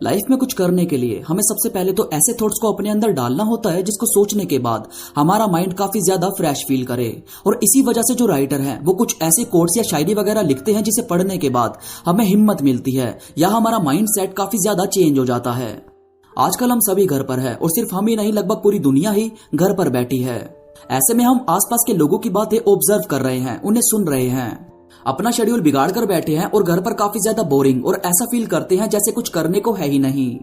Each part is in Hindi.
लाइफ में कुछ करने के लिए हमें सबसे पहले तो ऐसे थॉट्स को अपने अंदर डालना होता है जिसको सोचने के बाद हमारा माइंड काफी ज्यादा फ्रेश फील करे। और इसी वजह से जो राइटर हैं वो कुछ ऐसे कोट्स या शायरी वगैरह लिखते हैं जिसे पढ़ने के बाद हमें हिम्मत मिलती है या हमारा माइंड सेट काफी ज्यादा चेंज हो जाता है। आजकल हम सभी घर पर है और सिर्फ हम ही नहीं, लगभग पूरी दुनिया ही घर पर बैठी है। ऐसे में हम आसपास के लोगों की बातें ऑब्जर्व कर रहे हैं, उन्हें सुन रहे हैं, अपना शेड्यूल बिगाड़ कर बैठे हैं और घर पर काफी ज्यादा बोरिंग और ऐसा फील करते हैं जैसे कुछ करने को है ही नहीं।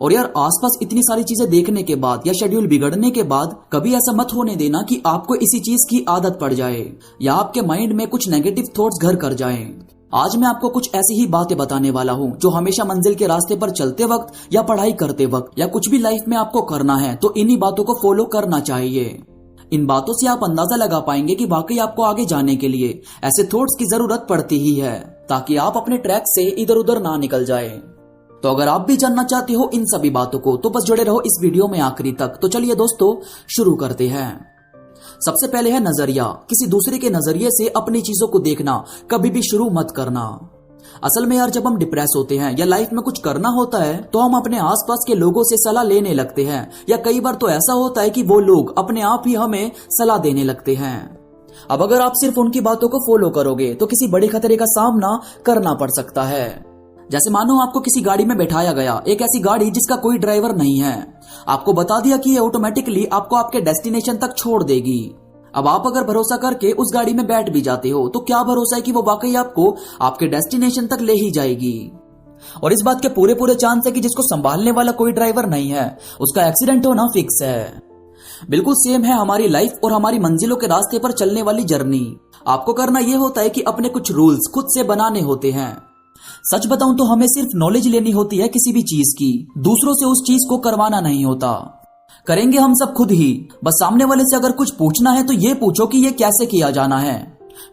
और यार आसपास इतनी सारी चीजें देखने के बाद या शेड्यूल बिगड़ने के बाद कभी ऐसा मत होने देना कि आपको इसी चीज की आदत पड़ जाए या आपके माइंड में कुछ नेगेटिव थॉट्स घर कर जाएं। आज मैं आपको कुछ ऐसी ही बातें बताने वाला हूँ जो हमेशा मंजिल के रास्ते पर चलते वक्त या पढ़ाई करते वक्त या कुछ भी लाइफ में आपको करना है तो इन्हीं बातों को फॉलो करना चाहिए। इन बातों से आप अंदाजा लगा पाएंगे कि वाकई आपको आगे जाने के लिए ऐसे थॉट्स की जरूरत पड़ती ही है ताकि आप अपने ट्रैक से इधर उधर ना निकल जाए। तो अगर आप भी जानना चाहते हो इन सभी बातों को तो बस जुड़े रहो इस वीडियो में आखिरी तक। तो चलिए दोस्तों शुरू करते हैं। सबसे पहले है नजरिया। किसी दूसरे के नजरिए से अपनी चीजों को देखना कभी भी शुरू मत करना। असल में यार जब हम डिप्रेस होते हैं या लाइफ में कुछ करना होता है तो हम अपने आसपास के लोगों से सलाह लेने लगते हैं या कई बार तो ऐसा होता है कि वो लोग अपने आप ही हमें सलाह देने लगते हैं। अब अगर आप सिर्फ उनकी बातों को फॉलो करोगे तो किसी बड़े खतरे का सामना करना पड़ सकता है। जैसे मानो आपको किसी गाड़ी में बैठाया गया, एक ऐसी गाड़ी जिसका कोई ड्राइवर नहीं है, आपको बता दिया कि ये ऑटोमेटिकली आपको आपके डेस्टिनेशन तक छोड़ देगी। अब आप अगर भरोसा करके उस गाड़ी में बैठ भी जाते हो तो क्या भरोसा है कि वो वाकई आपको आपके डेस्टिनेशन तक ले ही जाएगी। और इस बात के पूरे पूरे चांस है कि जिसको संभालने वाला कोई ड्राइवर नहीं है उसका एक्सीडेंट होना फिक्स है। बिल्कुल सेम है हमारी लाइफ और हमारी मंजिलों के रास्ते पर चलने वाली जर्नी। आपको करना यह होता है कि अपने कुछ रूल्स खुद से बनाने होते हैं। सच बताऊं तो हमें सिर्फ नॉलेज लेनी होती है किसी भी चीज की, दूसरों से उस चीज को करवाना नहीं होता। करेंगे हम सब खुद ही। बस सामने वाले से अगर कुछ पूछना है तो ये पूछो कि ये कैसे किया जाना है,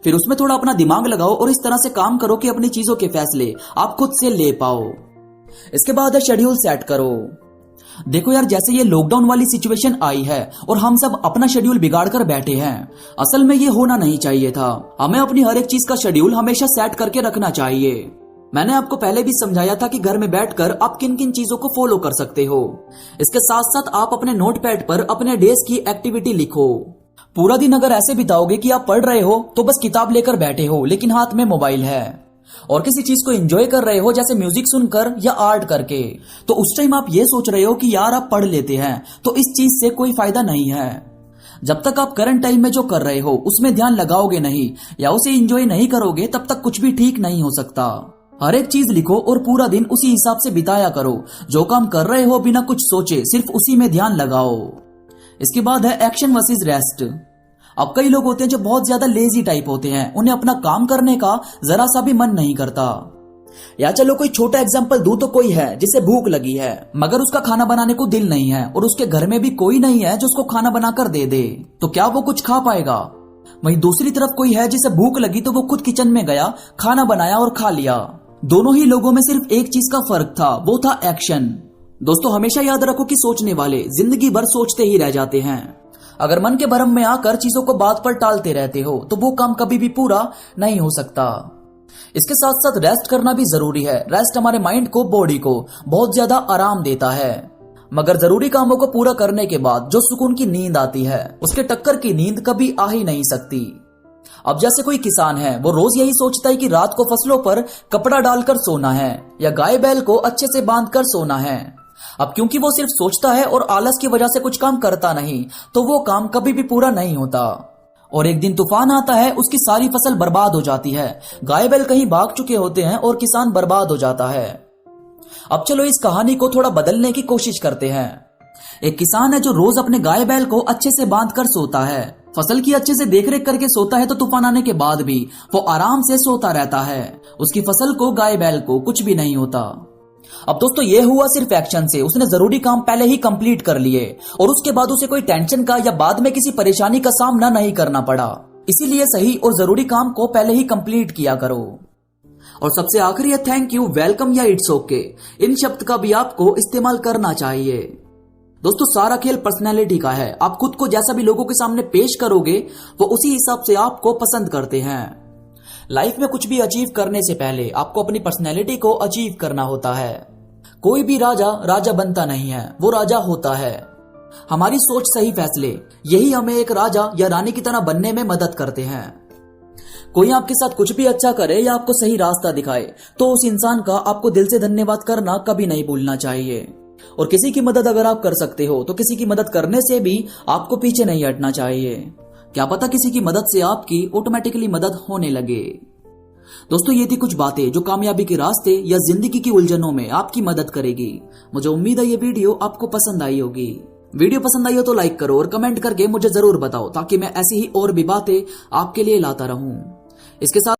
फिर उसमें थोड़ा अपना दिमाग लगाओ और इस तरह से काम करो कि अपनी चीजों के फैसले आप खुद से ले पाओ। इसके बाद है शेड्यूल सेट करो। देखो यार जैसे ये लॉकडाउन वाली सिचुएशन आई है और हम सब अपना शेड्यूल बिगाड़ कर बैठे हैं, असल में ये होना नहीं चाहिए था। हमें अपनी हर एक चीज का शेड्यूल हमेशा सेट करके रखना चाहिए। मैंने आपको पहले भी समझाया था कि घर में बैठकर आप किन किन चीजों को फॉलो कर सकते हो। इसके साथ साथ आप अपने नोटपैड पर अपने डेज की एक्टिविटी लिखो। पूरा दिन अगर ऐसे बिताओगे कि आप पढ़ रहे हो तो बस किताब लेकर बैठे हो लेकिन हाथ में मोबाइल है, और किसी चीज को एंजॉय कर रहे हो जैसे म्यूजिक सुनकर या आर्ट करके, तो उस टाइम आप ये सोच रहे हो कि यार आप पढ़ लेते हैं, तो इस चीज से कोई फायदा नहीं है। जब तक आप करंट टाइम में जो कर रहे हो उसमें ध्यान लगाओगे नहीं या उसे एंजॉय नहीं करोगे तब तक कुछ भी ठीक नहीं हो सकता। हर एक चीज लिखो और पूरा दिन उसी हिसाब से बिताया करो। जो काम कर रहे हो बिना कुछ सोचे सिर्फ उसी में ध्यान लगाओ। इसके बाद है एक्शन वर्सेस रेस्ट। अब कई लोग होते हैं जो बहुत ज्यादा लेजी टाइप होते हैं, उन्हें अपना काम करने का जरा सा भी मन नहीं करता। या चलो कोई छोटा एग्जांपल दूं तो कोई है जिसे भूख लगी है मगर उसका खाना बनाने को दिल नहीं है और उसके घर में भी कोई नहीं है जो उसको खाना बनाकर दे दे, तो क्या वो कुछ खा पाएगा? वहीं दूसरी तरफ कोई है जिसे भूख लगी तो वो खुद किचन में गया, खाना बनाया और खा लिया। दोनों ही लोगों में सिर्फ एक चीज का फर्क था, वो था एक्शन। दोस्तों हमेशा याद रखो कि सोचने वाले जिंदगी भर सोचते ही रह जाते हैं। अगर मन के भरम में आकर चीजों को बात पर टालते रहते हो तो वो काम कभी भी पूरा नहीं हो सकता। इसके साथ साथ रेस्ट करना भी जरूरी है। रेस्ट हमारे माइंड को, बॉडी को बहुत ज्यादा आराम देता है, मगर जरूरी कामों को पूरा करने के बाद जो सुकून की नींद आती है उसके टक्कर की नींद कभी आ ही नहीं सकती। अब जैसे कोई किसान है, वो रोज यही सोचता है कि रात को फसलों पर कपड़ा डालकर सोना है या गाय बैल को अच्छे से बांधकर सोना है। अब क्योंकि वो सिर्फ सोचता है और आलस की वजह से कुछ काम करता नहीं तो वो काम कभी भी पूरा नहीं होता। और एक दिन तूफान आता है, उसकी सारी फसल बर्बाद हो जाती है। गाय बैल कहीं भाग चुके होते हैं और किसान बर्बाद हो जाता है। अब चलो इस कहानी को थोड़ा बदलने की कोशिश करते हैं। एक किसान है जो रोज अपने गाय बैल को अच्छे से बांध कर सोता है, फसल की अच्छे से देखरेख करके सोता है, तो तूफान आने के बाद भी वो आराम से सोता रहता है। उसकी फसल को, गाय बैल को कुछ भी नहीं होता। अब दोस्तों ये हुआ सिर्फ एक्शन से। उसने जरूरी काम पहले ही कंप्लीट कर लिए और उसके बाद उसे कोई टेंशन का या बाद में किसी परेशानी का सामना नहीं करना पड़ा। इसीलिए सही और जरूरी काम को पहले ही कंप्लीट किया करो। और सबसे आखिरी है थैंक यू, वेलकम या इट्स ओके। इन शब्द का भी आपको इस्तेमाल करना चाहिए। दोस्तों सारा खेल पर्सनैलिटी का है। आप खुद को जैसा भी लोगों के सामने पेश करोगे वो उसी हिसाब से आपको पसंद करते हैं। लाइफ में कुछ भी अचीव करने से पहले आपको अपनी पर्सनैलिटी को अचीव करना होता है। कोई भी राजा राजा बनता नहीं है, वो राजा होता है। हमारी सोच, सही फैसले, यही हमें एक राजा या रानी की तरह बनने में मदद करते हैं। कोई आपके साथ कुछ भी अच्छा करे या आपको सही रास्ता दिखाए तो उस इंसान का आपको दिल से धन्यवाद करना कभी नहीं भूलना चाहिए। और किसी की मदद अगर आप कर सकते हो तो किसी की मदद करने से भी आपको पीछे नहीं हटना चाहिए। क्या पता किसी की मदद से आपकी ऑटोमेटिकली मदद होने लगे। दोस्तों, ये थी कुछ बातें जो कामयाबी के रास्ते या जिंदगी की उलझनों में आपकी मदद करेगी। मुझे उम्मीद है ये वीडियो आपको पसंद आई होगी। वीडियो पसंद आई हो तो लाइक करो और कमेंट करके मुझे जरूर बताओ, ताकि मैं ऐसी ही और भी बातें आपके लिए लाता रहूं। इसके साथ